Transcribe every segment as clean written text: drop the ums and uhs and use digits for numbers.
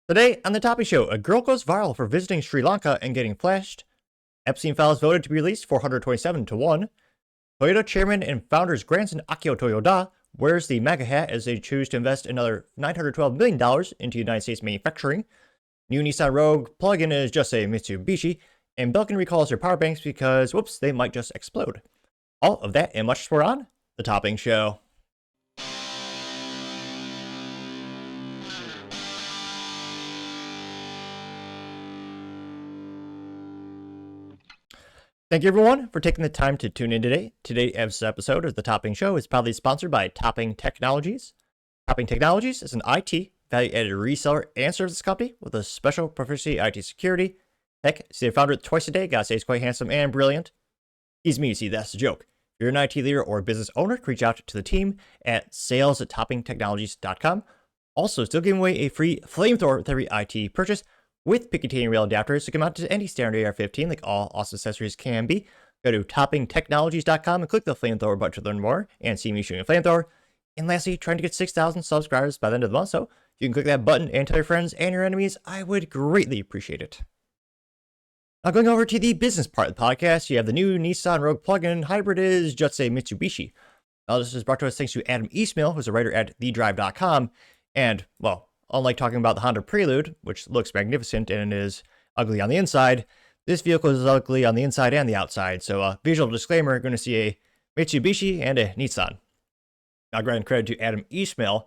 Today on the Topping Show, a girl goes viral for visiting Sri Lanka and getting flashed. Epstein files voted to be released 427 to 1. Toyota chairman and founder's grandson Akio Toyoda wears the MAGA hat as they choose to invest another $912 million into United States manufacturing. New Nissan Rogue plug-in is just a Mitsubishi, and Belkin recalls their power banks because, whoops, they might just explode. All of that and much more on the Topping Show. Thank you, everyone, for taking the time to tune in today. Today's episode of The Topping Show is proudly sponsored by Topping Technologies. Topping Technologies is an IT value-added reseller and services company with a special proficiency in IT security. Heck, see the founder twice a day, gotta say he's quite handsome and brilliant. He's me, see, that's the joke. If you're an IT leader or business owner, reach out to the team at sales@toppingtechnologies.com. Also, still giving away a free flamethrower with every IT purchase, with Picatinny rail adapters to come out to any standard AR-15 like all awesome accessories can be. Go to toppingtechnologies.com and click the flamethrower button to learn more and see me shooting a flamethrower. And lastly, trying to get 6,000 subscribers by the end of the month, so if you can click that button and tell your friends and your enemies, I would greatly appreciate it. Now going over to the business part of the podcast, you have the new Nissan Rogue plug-in hybrid is just a Mitsubishi. Now this is brought to us thanks to Adam Eastmill, who's a writer at thedrive.com, and, well, unlike talking about the Honda Prelude, which looks magnificent and is ugly on the inside, this vehicle is ugly on the inside and the outside. So visual disclaimer, you're going to see a Mitsubishi and a Nissan. Now, granted credit to Adam Eastmill,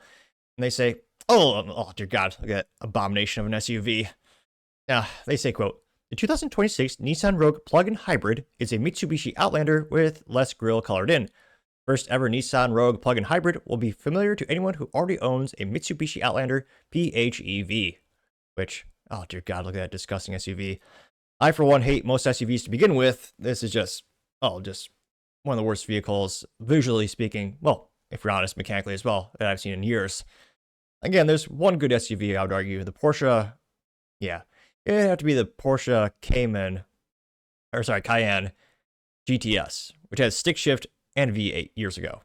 and they say, oh dear God, look at that abomination of an SUV. Now, they say, quote, the 2026 Nissan Rogue plug-in hybrid is a Mitsubishi Outlander with less grille colored in. First ever Nissan Rogue plug-in hybrid will be familiar to anyone who already owns a Mitsubishi Outlander PHEV, which, oh dear God, look at that disgusting SUV. I, for one, hate most SUVs to begin with. This is just one of the worst vehicles, visually speaking, well, if you're honest, mechanically as well, that I've seen in years. Again, there's one good SUV, I would argue, the Porsche, yeah, it'd have to be the Porsche Cayenne GTS, which has stick shift and V8 years ago.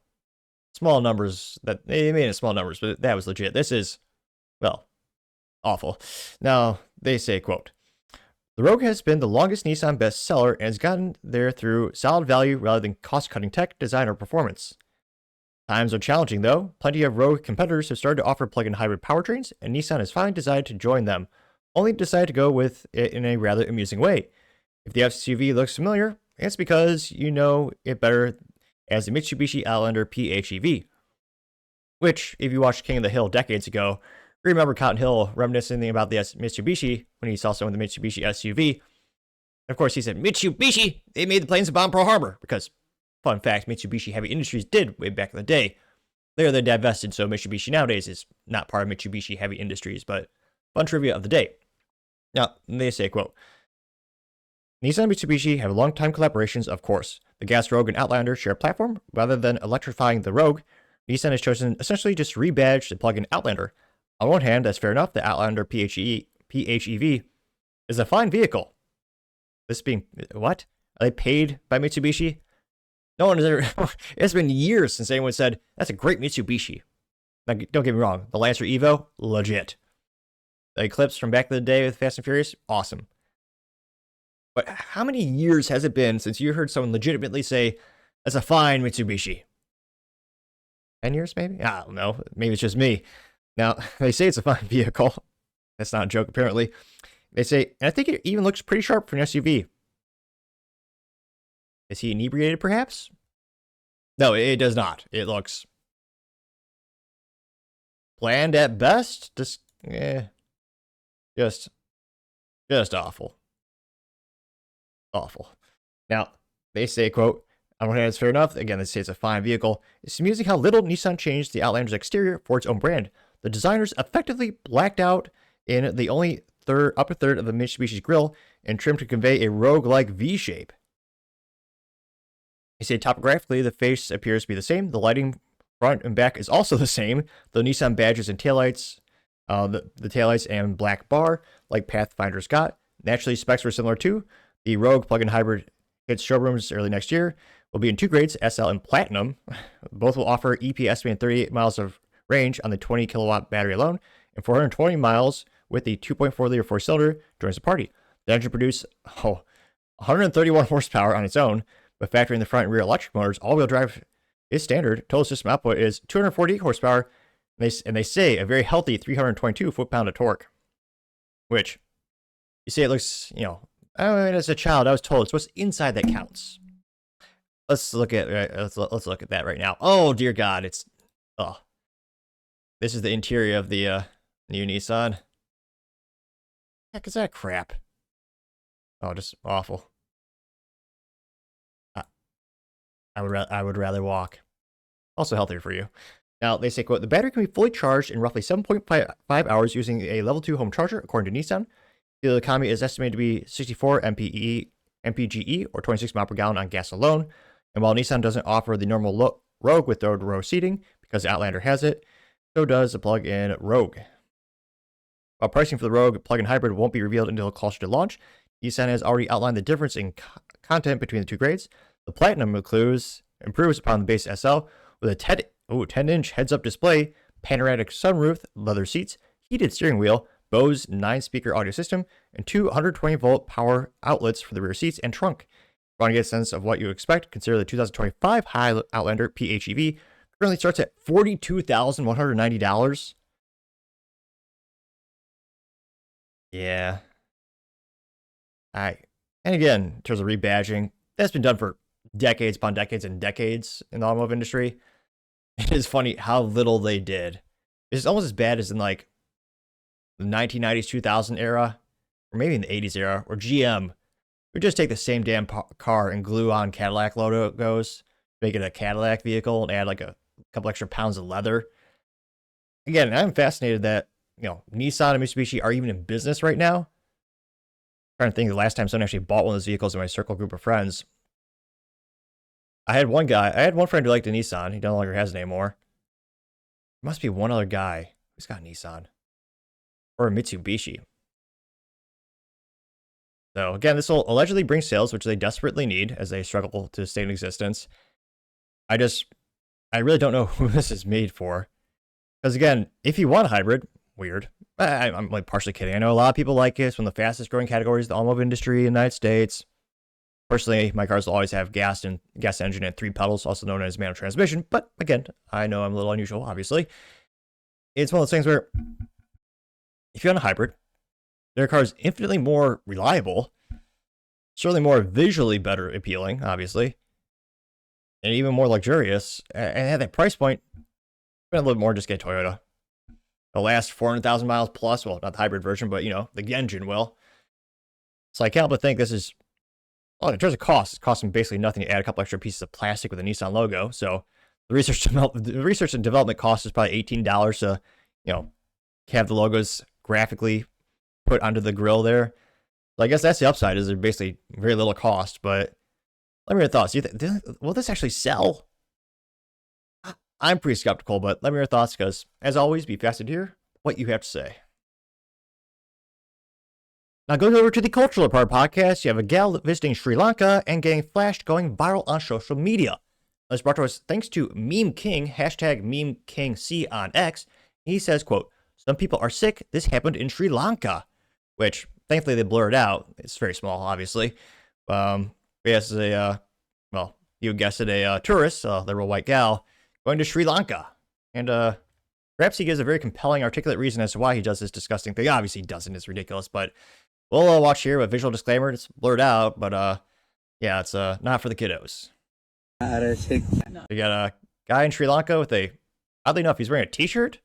Small numbers, that they made it small numbers, but that was legit. This is, well, awful. Now, they say, quote, the Rogue has been the longest Nissan bestseller and has gotten there through solid value rather than cost-cutting tech, design, or performance. Times are challenging, though. Plenty of Rogue competitors have started to offer plug-in hybrid powertrains, and Nissan has finally decided to join them, only decided to go with it in a rather amusing way. If the SUV looks familiar, it's because you know it better as the Mitsubishi Outlander PHEV, which, if you watched King of the Hill decades ago, remember Cotton Hill reminiscing about the Mitsubishi when he saw someone with the Mitsubishi SUV. And of course, he said, Mitsubishi, they made the planes to bomb Pearl Harbor, because, fun fact, Mitsubishi Heavy Industries did way back in the day. Later, they divested, so Mitsubishi nowadays is not part of Mitsubishi Heavy Industries, but fun trivia of the day. Now, they say, quote, Nissan and Mitsubishi have long-time collaborations, of course. The gas Rogue and Outlander share a platform. Rather than electrifying the Rogue, Nissan has chosen essentially just to rebadge the plug-in Outlander. On one hand, that's fair enough. The Outlander PHEV is a fine vehicle. This being, what? Are they paid by Mitsubishi? No one has ever, it's been years since anyone said, that's a great Mitsubishi. Now, don't get me wrong, the Lancer Evo, legit. The Eclipse from back in the day with Fast and Furious, awesome. But how many years has it been since you heard someone legitimately say, that's a fine Mitsubishi? 10 years, maybe? I don't know. Maybe it's just me. Now, they say it's a fine vehicle. That's not a joke, apparently. They say, and I think it even looks pretty sharp for an SUV. Is he inebriated, perhaps? No, it does not. It looks bland at best. Just awful. Awful. Now, they say, quote, on one hand, it's fair enough. Again, they say it's a fine vehicle. It's amusing how little Nissan changed the Outlander's exterior for its own brand. The designers effectively blacked out in the only upper third of the Mitsubishi's grille and trimmed to convey a rogue-like V-shape. They say topographically, the face appears to be the same. The lighting front and back is also the same. The Nissan badges and taillights, the taillights and black bar, like Pathfinder's got. Naturally, specs were similar too. The Rogue plug-in hybrid hits showrooms early next year. Will be in two grades, SL and Platinum. Both will offer EP estimated 38 miles of range on the 20 kilowatt battery alone, and 420 miles with the 2.4-liter four-cylinder joins the party. The engine produced 131 horsepower on its own, but factoring the front and rear electric motors, all-wheel drive is standard. Total system output is 248 horsepower, and they say a very healthy 322 foot-pound of torque. Which, you say it looks, as a child, I was told it's what's inside that counts. Let's look at that right now. Oh dear God, this is the interior of the new Nissan. Heck is that crap? Oh, just awful. I would rather walk. Also healthier for you. Now, they say, quote, the battery can be fully charged in roughly 7.5 hours using a level 2 home charger, according to Nissan. Fuel economy is estimated to be 64 mpge, or 26 miles per gallon on gas alone. And while Nissan doesn't offer the normal Rogue with third-row seating, because the Outlander has it, so does the plug-in Rogue. While pricing for the Rogue plug-in hybrid won't be revealed until closer to launch, Nissan has already outlined the difference in content between the two grades. The Platinum improves upon the base SL with a 10-inch heads-up display, panoramic sunroof, leather seats, heated steering wheel, Bose 9-speaker audio system, and two 120-volt power outlets for the rear seats and trunk. If you want to get a sense of what you expect, consider the 2025 High Outlander PHEV. Currently starts at $42,190. Yeah. And again, in terms of rebadging, that's been done for decades upon decades and decades in the automotive industry. It is funny how little they did. It's almost as bad as in like the 1990s, 2000 era, or maybe in the 80s era, where GM would just take the same damn car and glue on Cadillac logos, make it a Cadillac vehicle, and add like a couple extra pounds of leather. Again, I'm fascinated that, Nissan and Mitsubishi are even in business right now. I'm trying to think of the last time someone actually bought one of those vehicles in my circle group of friends. I had one friend who liked a Nissan. He no longer has it anymore. There must be one other guy who's got a Nissan. Or a Mitsubishi. So again, this will allegedly bring sales, which they desperately need as they struggle to stay in existence. I really don't know who this is made for. Because again, if you want a hybrid, weird. I'm like partially kidding. I know a lot of people like it. It's one of the fastest growing categories of the automotive industry in the United States. Personally, my cars will always have gas engine and 3 pedals, also known as manual transmission. But again, I know I'm a little unusual, obviously. It's one of those things where if you're on a hybrid, their car is infinitely more reliable, certainly more visually better appealing, obviously, and even more luxurious. And at that price point, spend a little more, just get Toyota. It'll last 400,000 miles plus. Well, not the hybrid version, but the engine will. So I can't help but think this is, well, in terms of cost, it's costing basically nothing to add a couple extra pieces of plastic with a Nissan logo. So the research and development cost is probably $18 to, have the logos graphically put onto the grill there. So I guess that's the upside, is they're basically very little cost. But let me know your thoughts. Will this actually sell? I'm pretty skeptical, but let me know your thoughts, because as always, be fascinated to hear what you have to say. Now, going over to the cultural part podcast, you have a gal visiting Sri Lanka and getting flashed going viral on social media. This brought to us thanks to Meme King, hashtag Meme King C on X. He says, quote, some people are sick. This happened in Sri Lanka, which thankfully they blurred out. It's very small, obviously. Yes, you guessed it, a tourist, a liberal white gal, going to Sri Lanka. And perhaps he gives a very compelling, articulate reason as to why he does this disgusting thing. Obviously, he doesn't. It's ridiculous. But we'll watch here with visual disclaimer. It's blurred out, but yeah, it's not for the kiddos. We got a guy in Sri Lanka with oddly enough, he's wearing a t-shirt,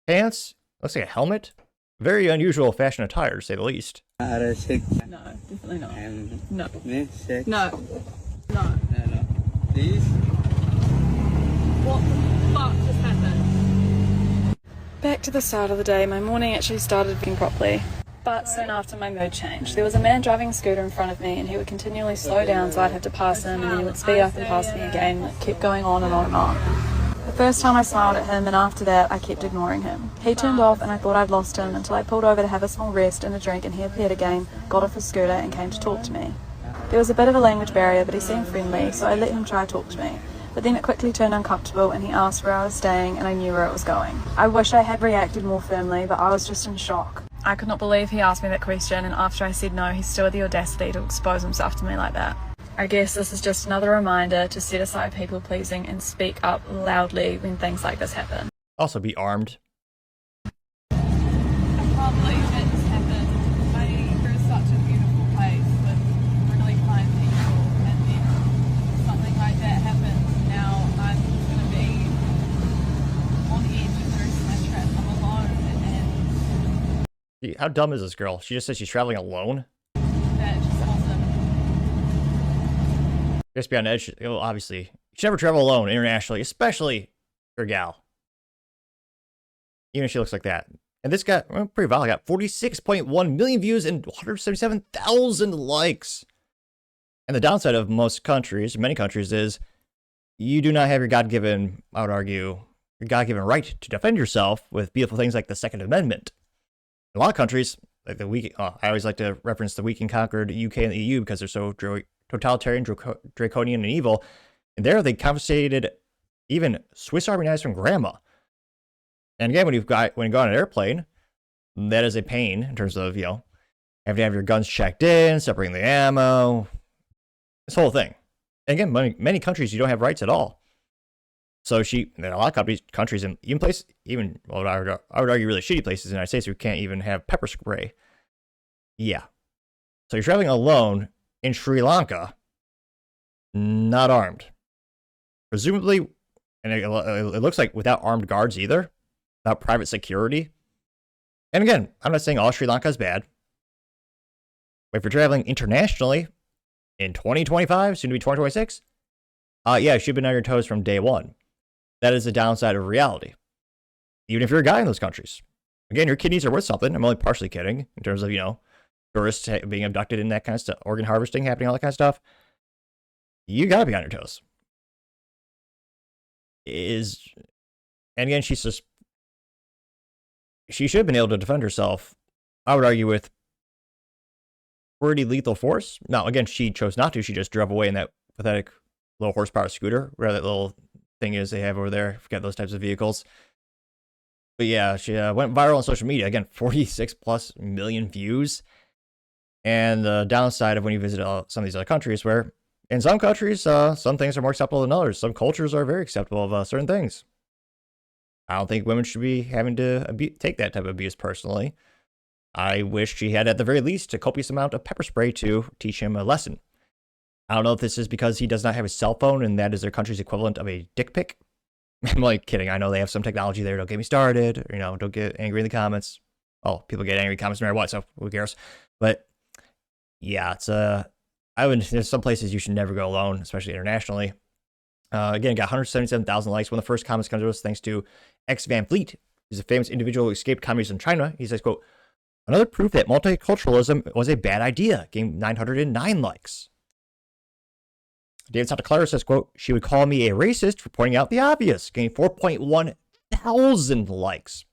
pants, looks like a helmet. Very unusual fashion attire, to say the least. No, definitely not. No. No. No. Please? What the fuck just happened? Back to the start of the day, my morning actually started being properly. But soon after, my mood changed. There was a man driving a scooter in front of me, and he would continually slow down so I'd have to pass him, and then he would speed up and pass me again, and it kept going on and on and on. The first time I smiled at him, and after that I kept ignoring him. He turned off and I thought I'd lost him until I pulled over to have a small rest and a drink, and he appeared again, got off his scooter and came to talk to me. There was a bit of a language barrier, but he seemed friendly, so I let him try to talk to me. But then it quickly turned uncomfortable and he asked where I was staying, and I knew where it was going. I wish I had reacted more firmly, but I was just in shock. I could not believe he asked me that question, and after I said no, he still had the audacity to expose himself to me like that. I guess this is just another reminder to set aside people-pleasing and speak up loudly when things like this happen. Also be armed. I can't believe it just happened. It's such a beautiful place with really kind people, and then something like that happens. Now I'm going to be on edge for the rest of my trip. I'm alone, and How dumb is this girl? She just said she's traveling alone? that just wasn't. Just be on edge. Well, obviously, you should never travel alone internationally, especially for a gal. Even if she looks like that. And this got pretty viral. Got 46.1 million views and 177,000 likes. And the downside of most countries, many countries, is you do not have your God-given, I would argue, your God-given right to defend yourself with beautiful things like the Second Amendment. In a lot of countries, like I always like to reference the weak and conquered UK and the EU because they're so totalitarian, draconian, and evil. And there they confiscated even Swiss Army knives from grandma. And again, when you go on an airplane, that is a pain in terms of, having to have your guns checked in, separating the ammo, this whole thing. And again, many countries, you don't have rights at all. So there are a lot of countries, and I would argue really shitty places in the United States who can't even have pepper spray. Yeah. So you're traveling alone in Sri Lanka, not armed. Presumably, and it looks like without armed guards either, without private security. And again, I'm not saying all Sri Lanka is bad. But if you're traveling internationally in 2025, soon to be 2026, yeah, you should have been on your toes from day one. That is the downside of reality. Even if you're a guy in those countries. Again, your kidneys are worth something. I'm only partially kidding in terms of, tourists being abducted and that kind of stuff, organ harvesting happening, all that kind of stuff. You gotta be on your toes. And again, she should have been able to defend herself, I would argue, with pretty lethal force. Now, again, she chose not to. She just drove away in that pathetic low horsepower scooter, whatever that little thing is they have over there. I forget those types of vehicles. But yeah, she went viral on social media. Again, 46 plus million views. And the downside of when you visit some of these other countries, where in some countries, some things are more acceptable than others. Some cultures are very acceptable of certain things. I don't think women should be having to take that type of abuse personally. I wish she had, at the very least, a copious amount of pepper spray to teach him a lesson. I don't know if this is because he does not have a cell phone and that is their country's equivalent of a dick pic. I'm like kidding. I know they have some technology there. Don't get me started. Don't get angry in the comments. Oh, people get angry in comments no matter what, so who cares? But yeah, there's some places you should never go alone, especially internationally. Again, got 177,000 likes. One of the first comments comes to us thanks to X Van Fleet. He's a famous individual who escaped communism in China. He says, quote, "Another proof that multiculturalism was a bad idea." Gained 909 likes. David Santa Clara says, quote, "She would call me a racist for pointing out the obvious." Gained 4.1 thousand likes.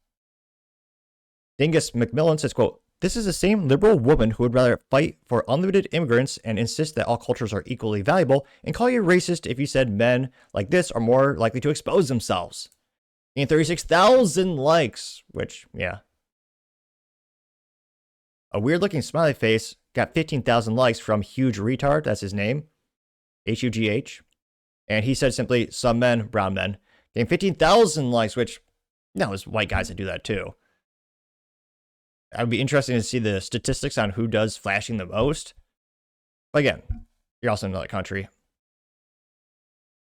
Dingus McMillan says, quote, "This is the same liberal woman who would rather fight for unlimited immigrants and insist that all cultures are equally valuable and call you racist if you said men like this are more likely to expose themselves." Gained 36,000 likes, which, yeah. A weird-looking smiley face got 15,000 likes from Huge Retard. That's his name. Hugh. And he said simply, "Some men, brown men." Gained 15,000 likes, which, there's white guys that do that too. It would be interesting to see the statistics on who does flashing the most. But again, you're also in another country.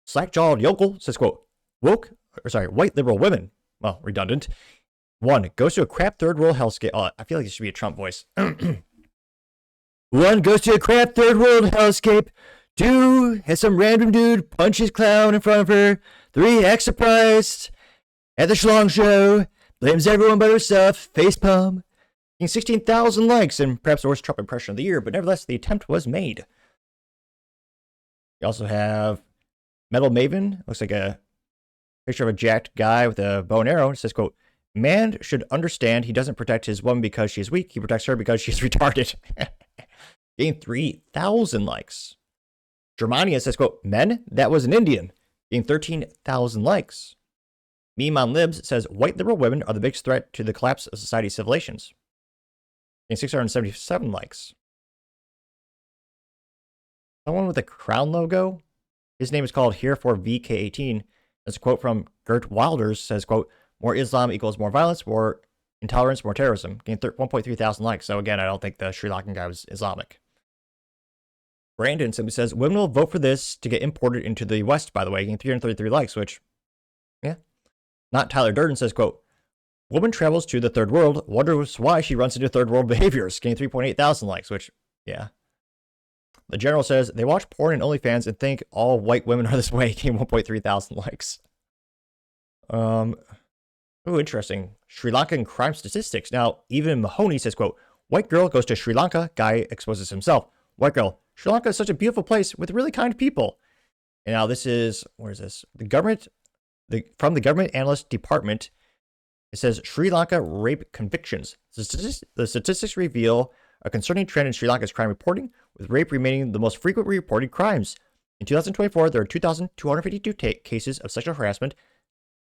Slack-jawed yokel says, quote, "White liberal women," well, redundant. "One, goes to a crap third world hellscape." Oh, I feel like it should be a Trump voice. "One, goes to a crap third world hellscape. Two, has some random dude punch his clown in front of her. Three, acts surprised at the schlong show. Blames everyone but herself. Facepalm." 16,000 likes, and perhaps the worst Trump impression of the year, but nevertheless, the attempt was made. You also have Metal Maven. Looks like a picture of a jacked guy with a bow and arrow. It says, quote, "Man should understand he doesn't protect his woman because she is weak. He protects her because she's retarded." Gained 3,000 likes. Germania says, quote, "Men, that was an Indian." Gained 13,000 likes. Meme on Libs says, "White liberal women are the biggest threat to the collapse of society's civilizations." getting 677 likes. Someone with a crown logo. His name is called Here for VK18. There's a quote from Gert Wilders, says, quote, more Islam equals more violence, more intolerance, more terrorism. Gained 1.3 thousand likes. So again, I don't think the Sri Lankan guy was Islamic. Brandon simply says, women will vote for this to get imported into the West, by the way, getting 333 likes, which, yeah. Not Tyler Durden says, quote, woman travels to the third world, wonders why she runs into third world behaviors, getting 3.8 thousand likes, which, yeah. The general says, they watch porn and OnlyFans and think all white women are this way, getting 1.3 thousand likes. Oh, interesting. Sri Lankan crime statistics. Now, even Mahoney says, quote, white girl goes to Sri Lanka, guy exposes himself. White girl, Sri Lanka is such a beautiful place with really kind people. And now this is, where is this? The government, from the government analyst department, it says Sri Lanka rape convictions. The statistics reveal a concerning trend in Sri Lanka's crime reporting, with rape remaining the most frequently reported crimes. In 2024, there are 2,252 cases of sexual harassment,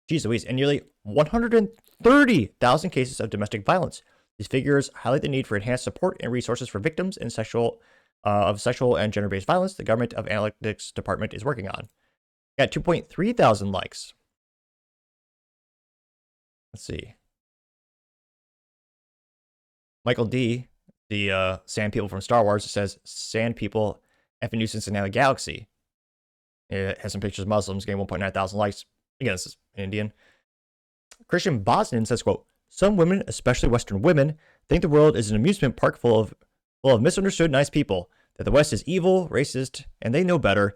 geez Louise, and nearly 130,000 cases of domestic violence. These figures highlight the need for enhanced support and resources for victims in sexual and gender-based violence the Government of Analytics Department is working on. Got 2.3 thousand likes. Let's see. Michael D., the Sand People from Star Wars, says, Sand People, effing nuisance in the galaxy. It has some pictures of Muslims, getting 1.9 thousand likes. Again, this is Indian. Christian Bosnian says, quote, some women, especially Western women, think the world is an amusement park full of misunderstood nice people, that the West is evil, racist, and they know better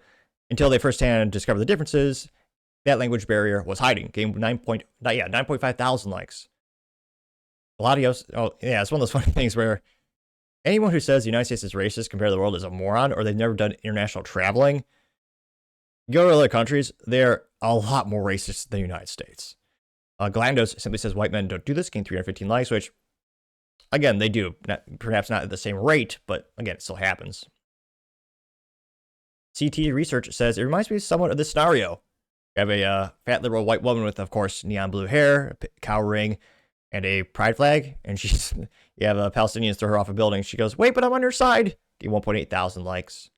until they firsthand discover the differences. That language barrier was hiding. Gained 9.5 thousand likes. Gladios, oh yeah, it's one of those funny things where anyone who says the United States is racist compared to the world is a moron, or they've never done international traveling. Go to other countries, they're a lot more racist than the United States. Glandos simply says white men don't do this, gained 315 likes, which, again, they do. Perhaps not at the same rate, but again, it still happens. CT research says, it reminds me somewhat of this scenario. You have a fat liberal white woman with, of course, neon blue hair, a cow ring, and a pride flag, and you have Palestinians throw her off a building. She goes, wait, but I'm on your side. Getting 1.8 thousand likes.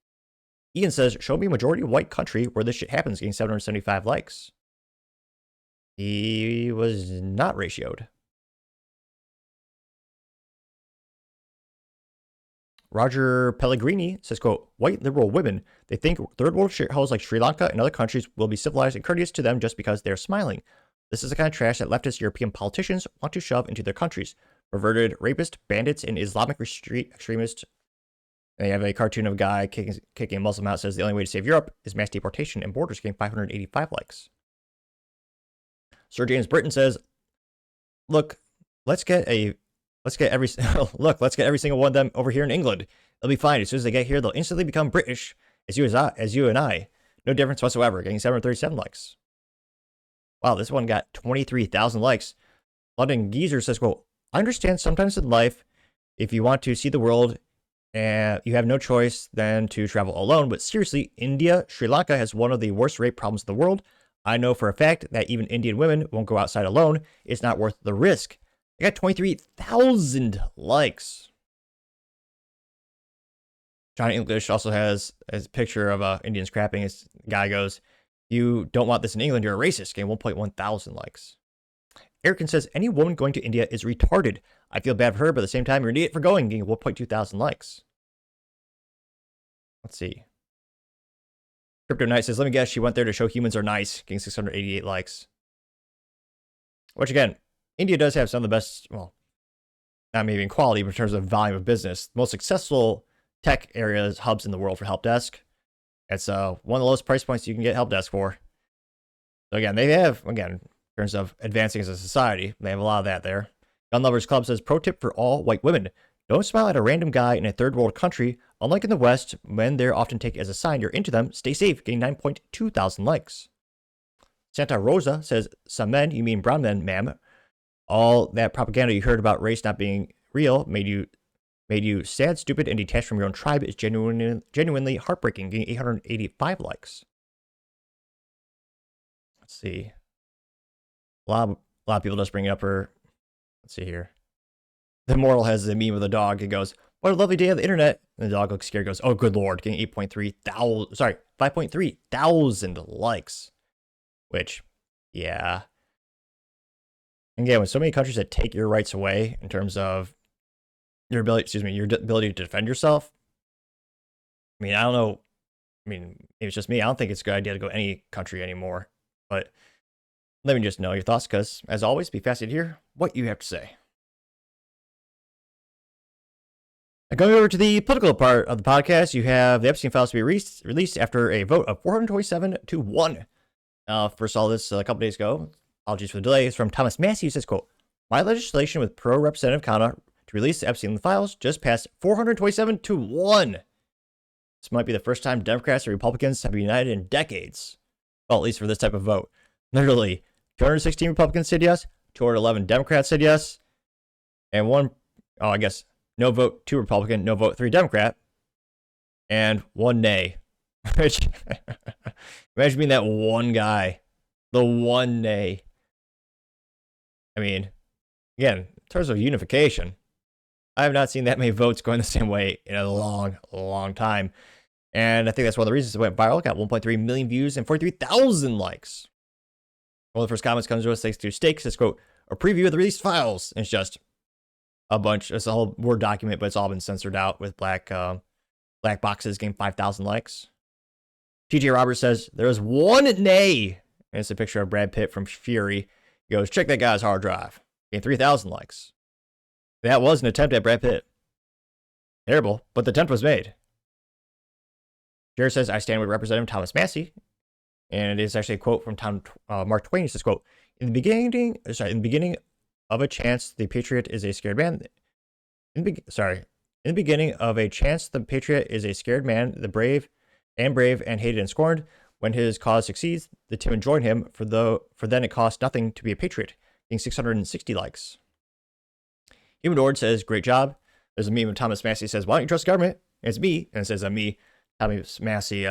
Ian says, show me a majority white country where this shit happens, getting 775 likes. He was not ratioed. Roger Pellegrini says, quote, white liberal women, they think third world shitholes like Sri Lanka and other countries will be civilized and courteous to them just because they're smiling. This is the kind of trash that leftist European politicians want to shove into their countries. Perverted rapists, bandits, and Islamic extremists. They have a cartoon of a guy kicking a Muslim out, says the only way to save Europe is mass deportation and borders, getting 585 likes. Sir James Britton says, look, let's get every single one of them over here in England. They'll be fine. As soon as they get here, they'll instantly become British, as you and I. No difference whatsoever, getting 737 likes. Wow, this one got 23,000 likes. London Geezer says, quote, I understand sometimes in life, if you want to see the world, you have no choice than to travel alone. But seriously, India, Sri Lanka has one of the worst rape problems in the world. I know for a fact that even Indian women won't go outside alone. It's not worth the risk. I got 23,000 likes. Johnny English also has a picture of Indians crapping. His guy goes, you don't want this in England, you're a racist. Getting 1.1 thousand likes. Erickson says, any woman going to India is retarded. I feel bad for her, but at the same time, you're an idiot for going. Getting 1.2 thousand likes. Let's see. Crypto Knight says, let me guess, she went there to show humans are nice. Getting 688 likes. Which again, India does have some of the best, well, not maybe in quality, but in terms of volume of business, most successful tech areas, hubs in the world for help desk. It's one of the lowest price points you can get help desk for. So again, they have, again, in terms of advancing as a society, they have a lot of that there. Gun Lovers Club says, pro tip for all white women. Don't smile at a random guy in a third world country. Unlike in the West, when they're often taken as a sign you're into them, stay safe, getting 9.2 thousand likes. Santa Rosa says, some men, you mean brown men, ma'am. All that propaganda you heard about race not being real made you sad, stupid, and detached from your own tribe is genuinely heartbreaking, getting 885 likes. Let's see. A lot of people just bring it up for, let's see here. The Immortal has the meme of the dog. It goes, "What a lovely day on the internet." And the dog looks scared. Goes, "Oh, good lord!" Getting 5.3 thousand likes. Which, yeah. And again, with so many countries that take your rights away in terms of your ability to defend yourself. I mean, I don't know. I mean, maybe it's just me. I don't think it's a good idea to go any country anymore. But let me just know your thoughts, because as always, be fascinated to hear what you have to say. Going over to the political part of the podcast, you have the Epstein files to be released after a vote of 427-1. First saw this a couple days ago. Apologies for the delay. It's from Thomas Massey, who says, quote, "My legislation with pro-Representative Khanna to release the Epstein files just passed 427-1. This might be the first time Democrats and Republicans have been united in decades. Well, at least for this type of vote. Literally, 216 Republicans said yes, 211 Democrats said yes, and no vote 2 Republican, no vote 3 Democrat, and 1 nay. Which, imagine being that one guy, the 1 nay. I mean, again, in terms of unification, I have not seen that many votes going the same way in a long, long time. And I think that's one of the reasons it went viral. It got 1.3 million views and 43,000 likes. One of the first comments comes to us thanks to Steak, says, quote, "A preview of the released files." And it's just it's a whole Word document, but it's all been censored out with black boxes, getting 5,000 likes. TJ Roberts says, "There is 1 nay." And it's a picture of Brad Pitt from Fury. He goes, "Check that guy's hard drive." Getting 3,000 likes. That was an attempt at Brad Pitt. Terrible, but the attempt was made. Jared says, "I stand with Representative Thomas Massey." And it is actually a quote from Mark Twain. He says, quote, in the beginning of a chance, the patriot is a scared man. In the beginning of a chance, the patriot is a scared man, the brave and hated and scorned. When his cause succeeds, the timid join him, for then it costs nothing to be a patriot. Getting 660 likes. Human Ord says, "Great job." There's a meme of Thomas Massey says, "Why don't you trust the government?" And it's me. And it says, me, Thomas Massey,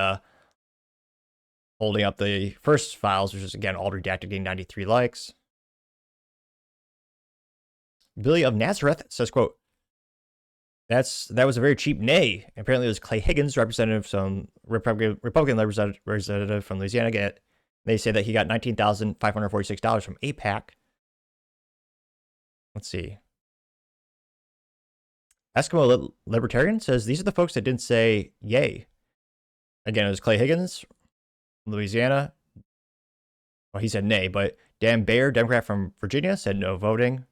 holding up the first files, which is, again, all redacted, getting 93 likes. Billy of Nazareth says, quote, that was a very cheap nay. Apparently it was Clay Higgins, Republican representative from Louisiana. They say that he got $19,546 from AIPAC. Let's see. Eskimo Libertarian says, "These are the folks that didn't say yay." Again, it was Clay Higgins, Louisiana. Well, he said nay, but Dan Bayer, Democrat from Virginia, said no voting.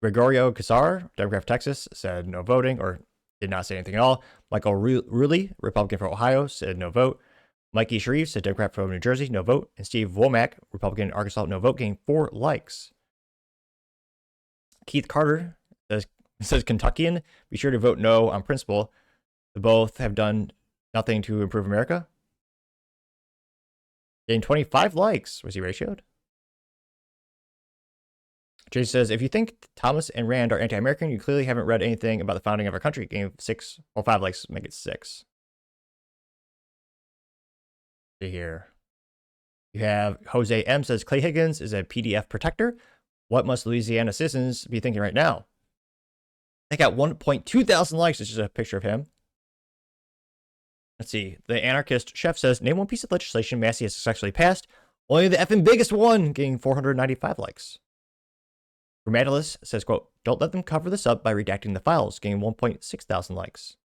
Gregorio Casar, Democrat from Texas, said no voting, or did not say anything at all. Michael Ruley, Republican from Ohio, said no vote. Mikey Sharif said Democrat from New Jersey, no vote. And Steve Womack, Republican in Arkansas, no vote, getting 4 likes. Keith Carter says Kentuckian, "Be sure to vote no on principle. The both have done nothing to improve America." Getting 25 likes. Was he ratioed? Jay says, "If you think Thomas and Rand are anti-American, you clearly haven't read anything about the founding of our country." Getting 5 likes, make it 6. See here. You have Jose M says, "Clay Higgins is a PDF protector. What must Louisiana citizens be thinking right now?" They got 1.2 thousand likes. It's just a picture of him. Let's see. The anarchist chef says, "Name one piece of legislation Massey has successfully passed." Only the effing biggest one, getting 495 likes. Grammatilus says, quote, "Don't let them cover this up by redacting the files," getting 1.6 thousand likes.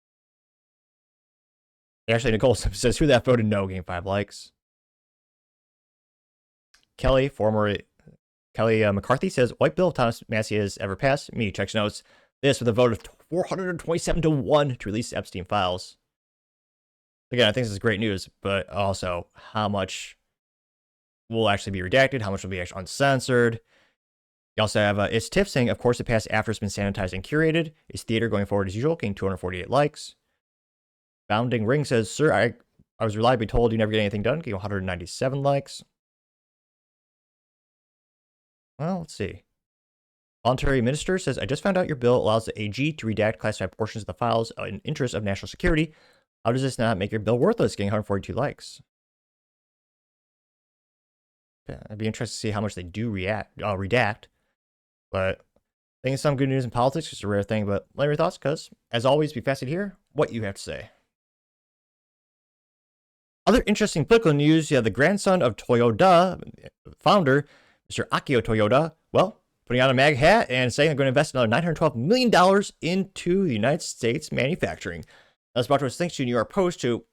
Ashley Nicole says, "Who that voted no," getting 5 likes. Kelly McCarthy says, "White bill Thomas Massey has ever passed." Me checks notes. This with a vote of 427-1 to release Epstein files. Again, I think this is great news, but also how much will actually be redacted, how much will be actually uncensored. You also have It's Tiff saying, "Of course it passed after it's been sanitized and curated. Is theater going forward as usual?" Getting 248 likes. Bounding Ring says, "Sir, I was reliably told you never get anything done." Getting 197 likes. Well, let's see. Voluntary Minister says, "I just found out your bill allows the AG to redact classified portions of the files in interest of national security. How does this not make your bill worthless?" Getting 142 likes. Yeah, I'd be interested to see how much they do redact. But think it's some good news in politics. It's a rare thing, but let me know your thoughts, because as always, be fascinated to hear what you have to say. Other interesting political news, you have the grandson of Toyota founder, Mr. Akio Toyoda, well, putting on a MAGA hat and saying they're going to invest another $912 million into the United States manufacturing. That's about was thanks to New York Post, who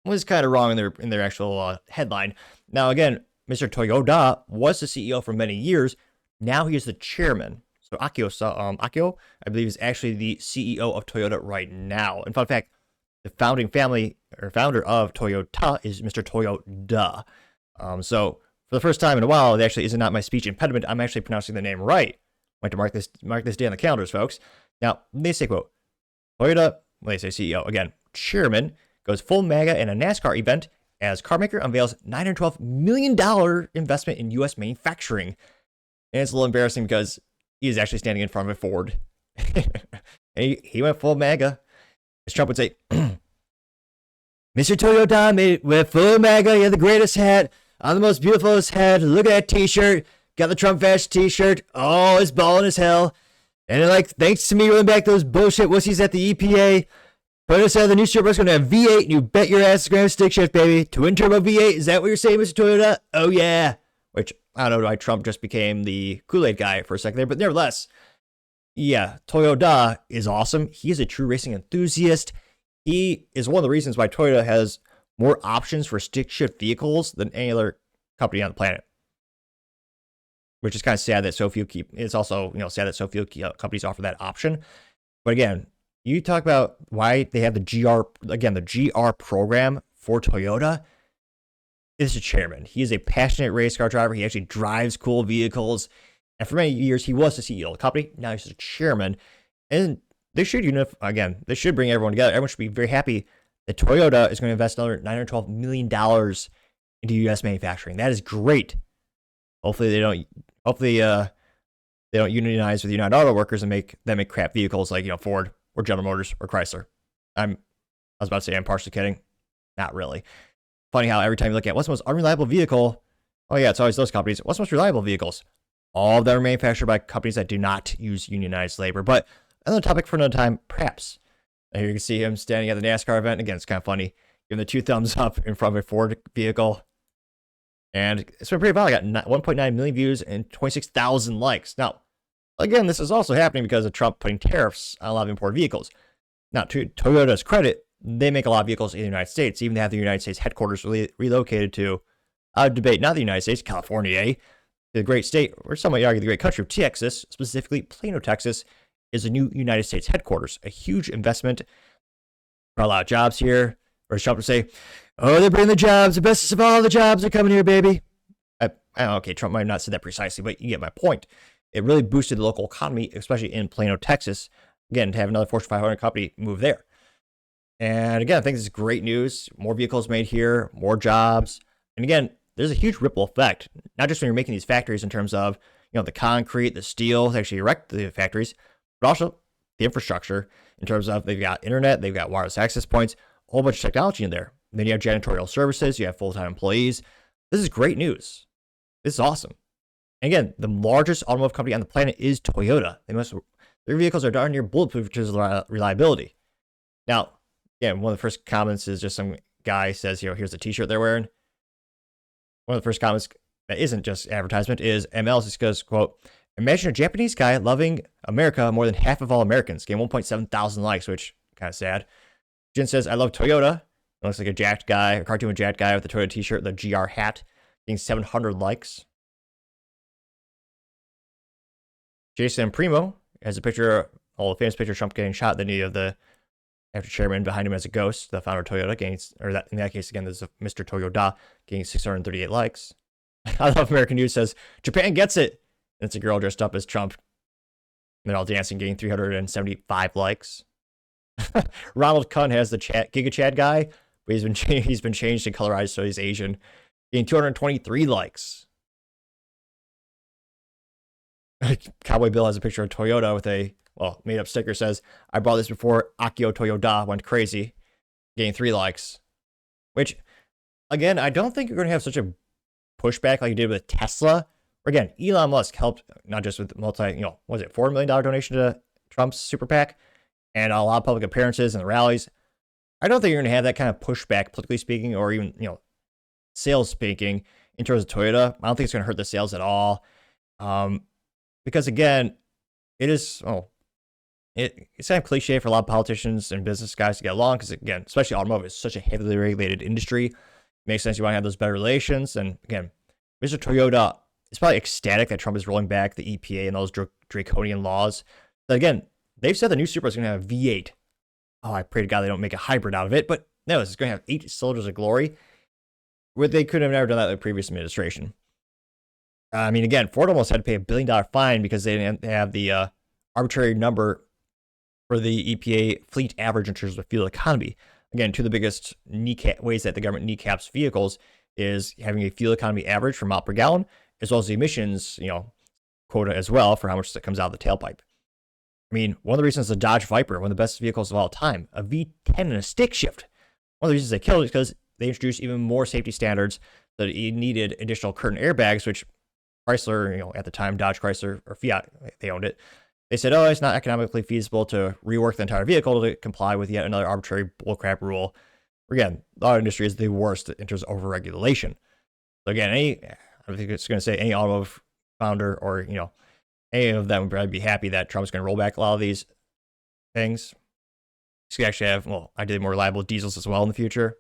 was kind of wrong in their actual headline. Now, again, Mr. Toyoda was the CEO for many years. Now he is the chairman. So Akio, I believe, is actually the CEO of Toyota right now. And fun fact, the founding family or founder of Toyota is Mr. Toyoda. So for the first time in a while, it actually is not my speech impediment. I'm actually pronouncing the name right. Went to mark this day on the calendars, folks. Now, they say, quote, Toyota, well, they say CEO, again, chairman, goes full MAGA in a NASCAR event as carmaker unveils $912 million investment in U.S. manufacturing. And it's a little embarrassing because he is actually standing in front of a Ford. And he went full MAGA. As Trump would say, Mr. Toyota made it with full MAGA. You have the greatest hat. I'm the most beautiful head. Look at that t-shirt. Got the Trump fashion t-shirt. Oh, it's balling as hell. And like, thanks to me rolling back those bullshit wussies at the EPA. Put us out the new Superbike's going to have V8, and you bet your ass it's going to have stick shift, baby. Twin turbo V8. Is that what you're saying, Mr. Toyota? Oh, yeah. Which, I don't know why Trump just became the Kool-Aid guy for a second there, but nevertheless, yeah, Toyota is awesome. He is a true racing enthusiast. He is one of the reasons why Toyota has more options for stick shift vehicles than any other company on the planet. Which is kind of sad that so few it's also, sad that so few companies offer that option. But again, you talk about why they have the GR program for Toyota. This is a chairman. He is a passionate race car driver. He actually drives cool vehicles. And for many years, he was the CEO of the company. Now he's a chairman. And they should, they should bring everyone together. Everyone should be very happy that Toyota is going to invest another $912 million into U.S. manufacturing. That is great. Hopefully they don't unionize with the United Auto Workers and make crap vehicles like, Ford or General Motors or Chrysler. I was about to say I'm partially kidding. Not really. Funny how every time you look at what's the most unreliable vehicle, oh yeah, it's always those companies. What's the most reliable vehicles? All of them are manufactured by companies that do not use unionized labor. But another topic for another time, perhaps. And here you can see him standing at the NASCAR event. Again, it's kind of funny. Giving the 2 thumbs up in front of a Ford vehicle. And it's been pretty viral. I got 1.9 million views and 26,000 likes. Now, again, this is also happening because of Trump putting tariffs on a lot of imported vehicles. Now, to Toyota's credit, they make a lot of vehicles in the United States. Even they have the United States headquarters relocated to, debate, not the United States, California, the great state, or some might argue the great country of Texas, specifically Plano, Texas, is a new United States headquarters. A huge investment for a lot of jobs here. Or as Trump would say, oh, they're bringing the jobs. The best of all the jobs are coming here, baby. Okay, Trump might have not said that precisely, but you get my point. It really boosted the local economy, especially in Plano, Texas. Again, to have another Fortune 500 company move there. And again, I think this is great news. More vehicles made here, more jobs. And again, there's a huge ripple effect, not just when you're making these factories in terms of, the concrete, the steel to actually erect the factories, but also the infrastructure in terms of they've got internet, they've got wireless access points, a whole bunch of technology in there. Then you have janitorial services, you have full-time employees. This is great news. This is awesome. And again, the largest automotive company on the planet is Toyota. Their vehicles are darn near bulletproof in terms of reliability. Now, again, one of the first comments is just some guy says, here's the t-shirt they're wearing. One of the first comments that isn't just advertisement is ML just goes, quote, imagine a Japanese guy loving America more than half of all Americans. Getting 1.7 thousand likes, which kind of sad. Jin says, I love Toyota. It looks like a jacked guy, a cartoon jacked guy with the Toyota t-shirt, the GR hat, getting 700 likes. Jason Primo has a picture, a famous picture of Trump getting shot. Then you have the after chairman behind him as a ghost, the founder of Toyota, getting, in that case, again, there's Mr. Toyoda getting 638 likes. I love American News says, Japan gets it. And it's a girl dressed up as Trump. And they're all dancing, getting 375 likes. Ronald Kunn has the Giga Chad guy, but he's been changed and colorized so he's Asian, getting 223 likes. Cowboy Bill has a picture of Toyota with a made-up sticker says, I bought this before Akio Toyoda went crazy, getting 3 likes. Which, again, I don't think you're going to have such a pushback like you did with Tesla, Again, Elon Musk helped not just with was it $4 million donation to Trump's super PAC and a lot of public appearances and the rallies. I don't think you're going to have that kind of pushback, politically speaking, or even, sales speaking in terms of Toyota. I don't think it's going to hurt the sales at all. Because again, it's kind of cliche for a lot of politicians and business guys to get along because, again, especially automotive is such a heavily regulated industry. It makes sense you want to have those better relations. And again, Mr. Toyoda is probably ecstatic that Trump is rolling back the EPA and those draconian laws. But again, they've said the new Supra is going to have V8. Oh, I pray to God they don't make a hybrid out of it. But no, it's going to have 8 cylinders of glory. Where they could have never done that in the previous administration. I mean, again, Ford almost had to pay $1 billion fine because they didn't have the arbitrary number for the EPA fleet average in terms of fuel economy. Again, two of the biggest ways that the government kneecaps vehicles is having a fuel economy average for mile per gallon, as well as the emissions, quota as well for how much that comes out of the tailpipe. I mean, one of the reasons the Dodge Viper, one of the best vehicles of all time, a V10 and a stick shift, one of the reasons they killed it is because they introduced even more safety standards that it needed additional curtain airbags, which Chrysler, at the time, Dodge, Chrysler, or Fiat, they owned it. They said, oh, it's not economically feasible to rework the entire vehicle to comply with yet another arbitrary bullcrap rule. Again, the auto industry is the worst in terms of overregulation. So again, I think it's going to say any automotive founder or, any of them would probably be happy that Trump's going to roll back a lot of these things. He's going to actually have, ideally more reliable diesels as well in the future.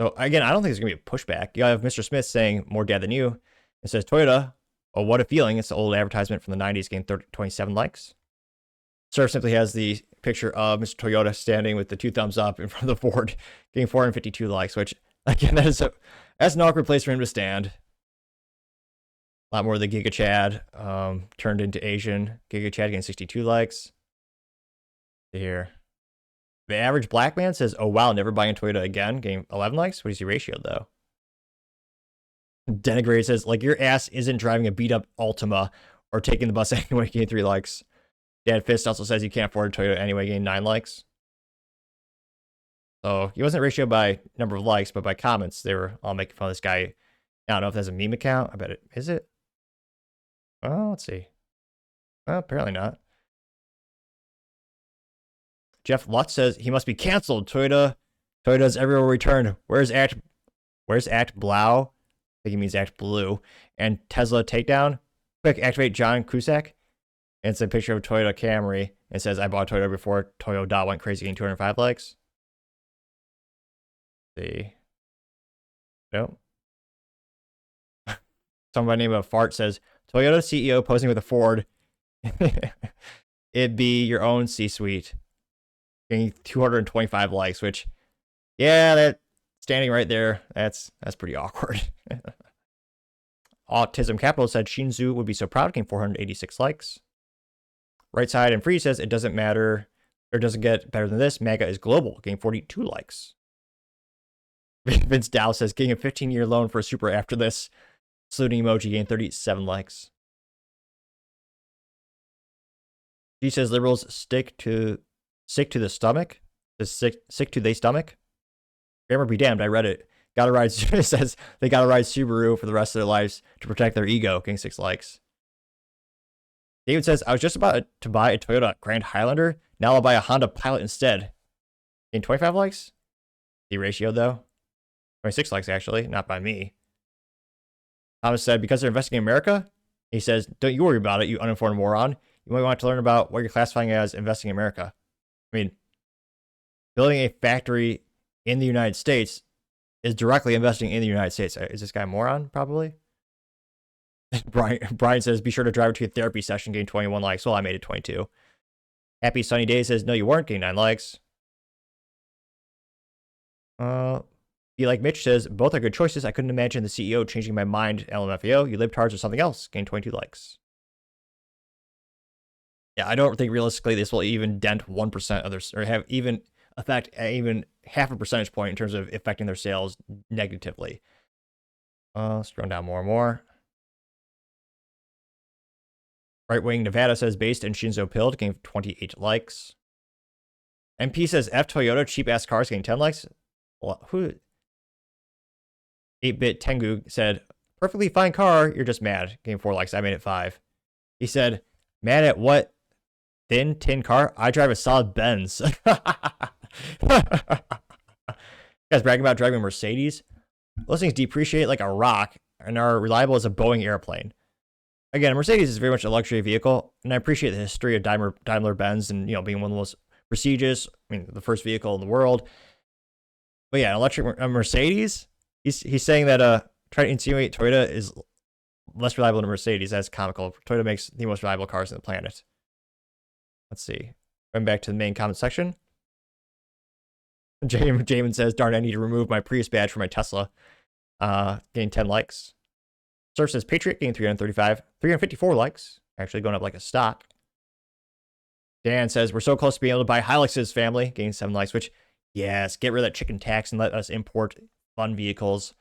So again, I don't think there's going to be a pushback. You have Mr. Smith saying, more dad than you. It says, Toyota, oh, what a feeling. It's the old advertisement from the 90s, getting 27 likes. Surf simply has the picture of Mr. Toyota standing with the 2 thumbs up in front of the Ford, getting 452 likes, which, again, that's an awkward place for him to stand. A lot more of the Giga Chad turned into Asian. Giga Chad getting 62 likes. Here. The average black man says, oh, wow, never buying a Toyota again, getting 11 likes. What is your ratio, though? Denigrate says, like, your ass isn't driving a beat-up Altima or taking the bus anyway, getting 3 likes. Dad Fist also says you can't afford a Toyota anyway, getting 9 likes. So he wasn't ratioed by number of likes, but by comments. They were all making fun of this guy. I don't know if that's a meme account. I bet it is it. Well, let's see. Well, apparently not. Jeff Lutz says he must be canceled. Toyota's everywhere returned. Where's Act Blau? I think he means Act Blue. And Tesla takedown. Quick, activate John Cusack. And it's a picture of a Toyota Camry. It says, I bought a Toyota before Toyota went crazy, getting 205 likes. Let's see. Nope. Somebody named a fart says, Toyota CEO posing with a Ford. It'd be your own C-suite. Getting 225 likes, which, yeah, that standing right there, that's pretty awkward. Autism Capital said Shinzu would be so proud, getting 486 likes. Right Side and Free says it doesn't matter, or doesn't get better than this. MAGA is global, getting 42 likes. Vince Dow says getting a 15-year loan for a Supra after this. Saluting emoji, getting 37 likes. She says liberals sick to the stomach. Sick to the stomach. Grammar be damned, I read it. Gotta ride. It says they gotta ride Subaru for the rest of their lives to protect their ego. Getting 6 likes. David says I was just about to buy a Toyota Grand Highlander. Now I'll buy a Honda Pilot instead. Getting 25 likes. The ratio though, 26 likes actually, not by me. Thomas said because they're investing in America. He says, don't you worry about it, you uninformed moron. You might want to learn about what you're classifying as investing in America. I mean, building a factory in the United States is directly investing in the United States. Is this guy a moron? Probably. Brian says, be sure to drive her to a therapy session, getting 21 likes. Well, I made it 22. Happy Sunny Day says, no, you weren't, getting 9 likes. Be Like Mitch says, both are good choices. I couldn't imagine the CEO changing my mind. LMFAO, you libtards or something else. Gain 22 likes. Yeah, I don't think realistically this will even dent 1% of their, or have even affect even half a percentage point in terms of affecting their sales negatively. Let's run down more and more. Right Wing Nevada says based in Shinzo Pilled, getting 28 likes. MP says F Toyota, cheap ass cars, getting 10 likes. Well, who? 8-Bit Tengu said perfectly fine car. You're just mad. Game 4 likes. I made it 5. He said, mad at what? Thin tin car? I drive a solid Benz. You guys bragging about driving a Mercedes? Those things depreciate like a rock and are reliable as a Boeing airplane. Again, a Mercedes is very much a luxury vehicle, and I appreciate the history of Daimler-Benz and, being one of the most prestigious, the first vehicle in the world. But yeah, an electric Mercedes, he's saying that trying to insinuate Toyota is less reliable than a Mercedes. That's comical. Toyota makes the most reliable cars on the planet. Let's see. Going back to the main comment section. Jamin says, darn, I need to remove my Prius badge for my Tesla. Gained 10 likes. Surf says, Patriot gained 354 likes. Actually going up like a stock. Dan says, we're so close to being able to buy Hiluxes, family. Gained 7 likes, which, yes, get rid of that chicken tax and let us import fun vehicles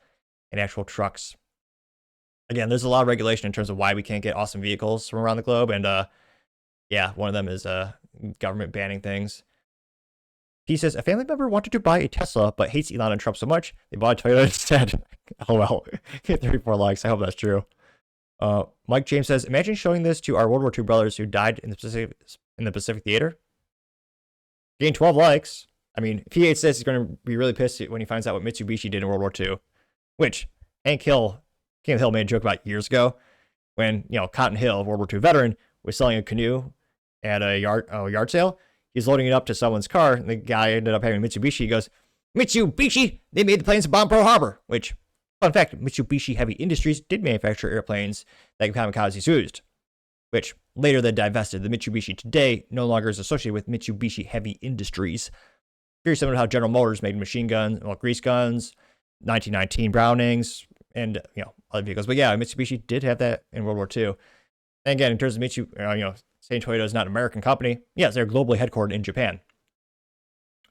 and actual trucks. Again, there's a lot of regulation in terms of why we can't get awesome vehicles from around the globe. And yeah, one of them is government banning things. He says, a family member wanted to buy a Tesla, but hates Elon and Trump so much, they bought a Toyota instead. Oh, well. 34 likes. I hope that's true. Mike James says, imagine showing this to our World War II brothers who died in the Pacific Theater. Gained 12 likes. I mean, if he hates this, he's going to be really pissed when he finds out what Mitsubishi did in World War II, which King of the Hill made a joke about years ago when, Cotton Hill, World War II veteran, was selling a canoe at a yard sale. He's loading it up to someone's car, and the guy ended up having Mitsubishi. He goes, Mitsubishi, they made the planes that bomb Pearl Harbor. Which, fun fact, Mitsubishi Heavy Industries did manufacture airplanes that kamikazes used. Which, later they divested. The Mitsubishi today no longer is associated with Mitsubishi Heavy Industries. Very similar to how General Motors made machine guns, grease guns, 1919 Brownings, and, other vehicles. But yeah, Mitsubishi did have that in World War II. And again, in terms of saying Toyota is not an American company, yes, they're globally headquartered in Japan.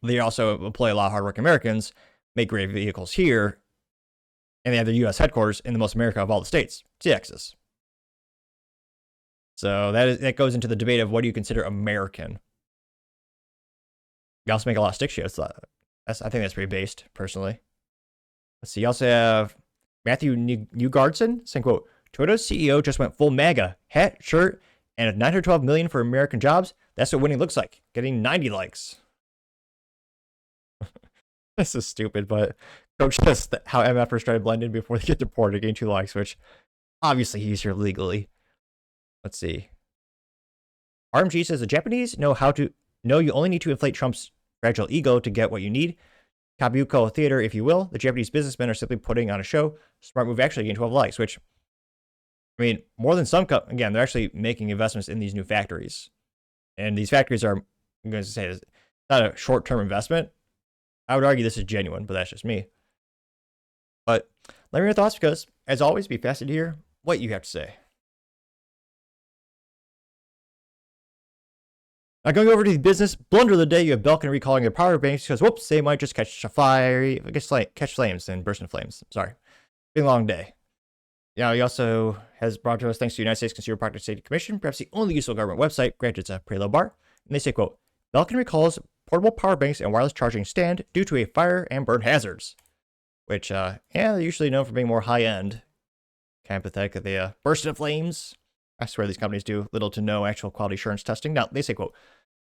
They also employ a lot of hardworking Americans, make great vehicles here, and they have their U.S. headquarters in the most America of all the states, Texas. So that goes into the debate of what do you consider American. You also make a lot of stick shifts. I think that's pretty based, personally. Let's see. You also have Matthew Newgardson saying, quote, Toyota's CEO just went full MAGA, hat, shirt, and $912 million for American jobs. That's what winning looks like. Getting 90 likes. This is stupid, but Coach says how MFers try to blend in before they get deported, getting 2 likes, which obviously he's here legally. Let's see. RMG says the Japanese know you only need to inflate Trump's fragile ego to get what you need. Kabuko theater, if you will. The Japanese businessmen are simply putting on a show. Smart move, actually getting 12 likes, which, more than some, again, they're actually making investments in these new factories. And these factories are, I'm going to say, it's not a short-term investment. I would argue this is genuine, but that's just me. But let me know your thoughts because, as always, be fascinated to hear what you have to say. Now, going over to the business blunder of the day, you have Belkin recalling their power banks because, whoops, they might just catch flames and burst into flames. Sorry. Been a long day. Now, he also has brought to us thanks to the United States Consumer Product Safety Commission, perhaps the only useful government website, granted it's a pretty low bar. And they say, quote, Belkin recalls portable power banks and wireless charging stand due to a fire and burn hazards. Which, they're usually known for being more high-end. Kind of pathetic that they burst into flames. I swear these companies do little to no actual quality assurance testing. Now, they say, quote,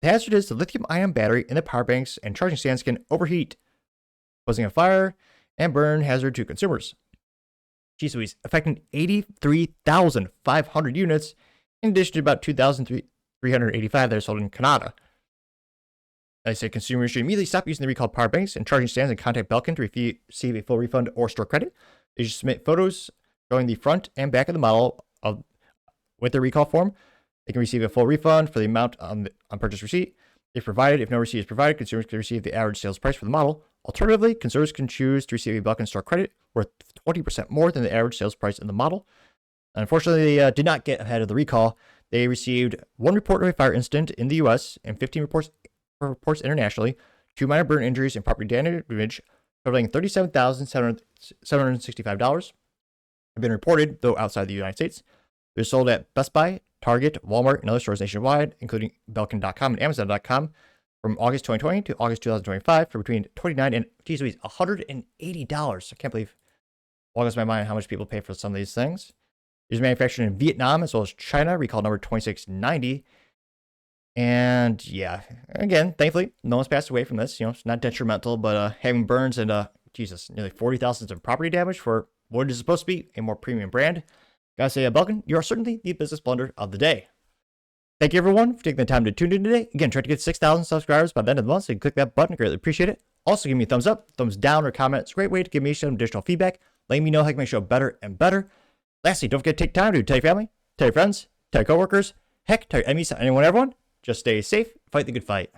the hazard is the lithium-ion battery in the power banks and charging stands can overheat, posing a fire and burn hazard to consumers. Geez Louise, affecting 83,500 units, in addition to about 2,385 that are sold in Canada. They say consumers should immediately stop using the recalled power banks and charging stands and contact Belkin to receive a full refund or store credit. They should submit photos showing the front and back of the model with their recall form. They can receive a full refund for the amount on purchase receipt. If provided, if no receipt is provided, consumers can receive the average sales price for the model. Alternatively, consumers can choose to receive a Belkin store credit worth 20% more than the average sales price in the model. Unfortunately, they did not get ahead of the recall. They received 1 report of a fire incident in the U.S. and 15 reports internationally, 2 minor burn injuries and property damage totaling $37,765 have been reported, though outside the United States. They're sold at Best Buy, Target, Walmart, and other stores nationwide, including Belkin.com and Amazon.com, from August 2020 to August 2025 for between $29 and $180. I can't believe boggles my mind how much people pay for some of these things. It was manufactured in Vietnam as well as China, recall number 2690. And yeah, again, thankfully, no one's passed away from this. It's not detrimental, but having burns and, nearly 40,000 in property damage for what is supposed to be a more premium brand. Gotta say, Belkin, you are certainly the business blunder of the day. Thank you, everyone, for taking the time to tune in today. Again, try to get 6,000 subscribers by the end of the month, so you can click that button. Greatly appreciate it. Also, give me a thumbs up, thumbs down, or comment. It's a great way to give me some additional feedback, letting me know how I can make the show better and better. Lastly, don't forget to take time to tell your family, tell your friends, tell your coworkers, heck, tell your enemies, anyone, everyone. Just stay safe, fight the good fight.